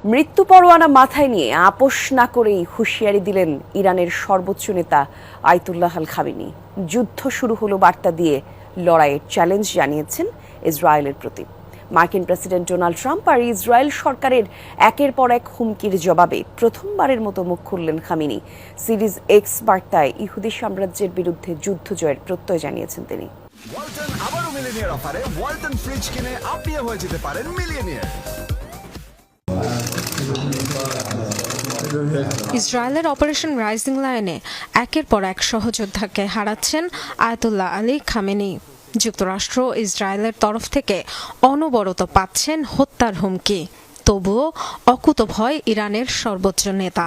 মৃত্যু পরোয়ানা মাথায় নিয়ে আপোষ না করেই হুঁশিয়ারি দিলেন ইরানের সর্বোচ্চ নেতা আয়াতুল্লাহ আল খামেনি। যুদ্ধ শুরু হলো বার্তা দিয়ে লড়াইয়ের চ্যালেঞ্জ জানিয়েছেন ইসরায়েলের প্রতি। মার্কিন প্রেসিডেন্ট ডোনাল্ড ট্রাম্প আর ইসরায়েল সরকারের একের পর এক হুমকির জবাবে প্রথমবারের মতো মুখ খুললেন খামেনি। সিরিজ এক্স বার্তায় ইহুদি সাম্রাজ্যের বিরুদ্ধে যুদ্ধ জয়ের প্রত্যয় জানিয়েছেন তিনি। ওয়ালটন আবারো মিলিয়নিয়ার অফারে ওয়ালটন ফ্রিজ কিনে আপনিও হয়ে যেতে পারেন মিলিয়নিয়ার। ইসরায়েলের অপারেশন রাইজিং লায়নে একের পর এক সহযোদ্ধাকে হারাচ্ছেন আয়াতুল্লাহ আলী খামেনি। যুক্তরাষ্ট্র ইসরায়েলের তরফ থেকে অনবরত পাচ্ছেন হত্যার হুমকি, তবুও অকুতভয় ইরানের সর্বোচ্চ নেতা।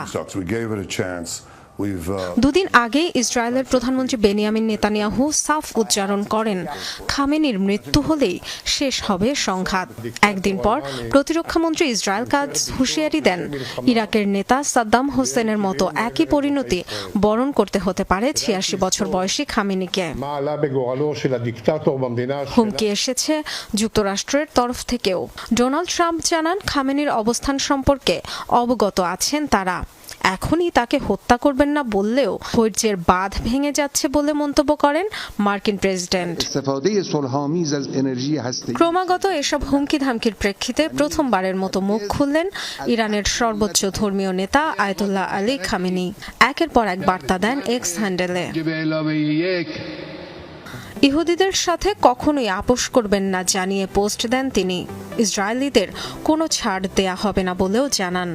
দুদিন আগে ইসরায়েলের প্রধানমন্ত্রী বেনিয়ামিন নেতানিয়াহু সাফ উচ্চারণ করেন, খামেনির মৃত্যু হলেই শেষ হবে সংঘাত। একদিন পর প্রতিরক্ষামন্ত্রী ইসরায়েল কাটজ হুঁশিয়ারি দেন, ইরাকের নেতা সাদ্দাম হোসেনের মতো একই পরিণতি বরণ করতে হতে পারে ৮৬ বছর বয়সী খামেনিকে। হুমকি এসেছে যুক্তরাষ্ট্রের তরফ থেকেও। ডোনাল্ড ট্রাম্প জানান, খামেনির অবস্থান সম্পর্কে অবগত আছেন তারা। এখনই তাকে হত্যা করবেন না বললেও ধৈর্যের বাঁধ ভেঙে যাচ্ছে বলে মন্তব্য করেন মার্কিন প্রেসিডেন্ট। ক্রমাগত এসব হুমকি ধামকির প্রেক্ষিতে প্রথমবারের মতো মুখ খুললেন ইরানের সর্বোচ্চ ধর্মীয় নেতা আয়াতুল্লাহ আলী খামেনি। একের পর এক বার্তা দেন এক্স হ্যান্ডেলে। ইহুদিদের সাথে কখনোই আপোষ করবেন না জানিয়ে পোস্ট দেন তিনি। ইসরায়েলিদের কোনো ছাড় দেয়া হবে না বলেও জানান।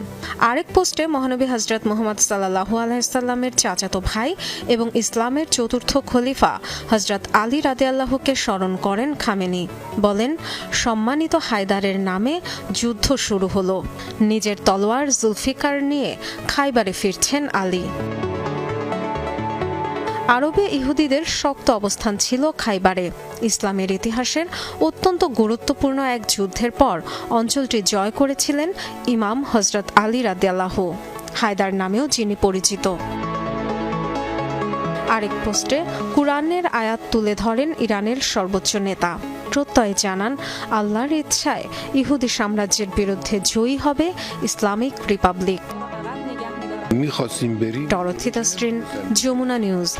আরেক পোস্টে মহানবী হযরত মুহাম্মদ সাল্লাল্লাহু আলাইহি সাল্লামের চাচাতো ভাই এবং ইসলামের চতুর্থ খলিফা হযরত আলী রাদিয়াল্লাহুকে স্মরণ করেন খামেনি। বলেন, সম্মানিত হায়দারের নামে যুদ্ধ শুরু হলো। নিজের তলোয়ার জুলফিকার নিয়ে খাইবারে ফিরছেন আলী। আরবে ইহুদিদের শক্ত অবস্থান ছিল খাইবারে। ইসলামের ইতিহাসের অত্যন্ত গুরুত্বপূর্ণ এক যুদ্ধের পর অঞ্চলটি জয় করেছিলেন ইমাম হযরত আলী রাদিয়াল্লাহু, হায়দার নামেও যিনি পরিচিত। আরেক পোস্টে কুরআনের আয়াত তুলে ধরেন ইরানের সর্বোচ্চ নেতা। প্রত্যয় জানান, আল্লাহর ইচ্ছায় ইহুদি সাম্রাজ্যের বিরুদ্ধে জয়ী হবে Islamic republic. Dorothy Tasrin, Jamuna news.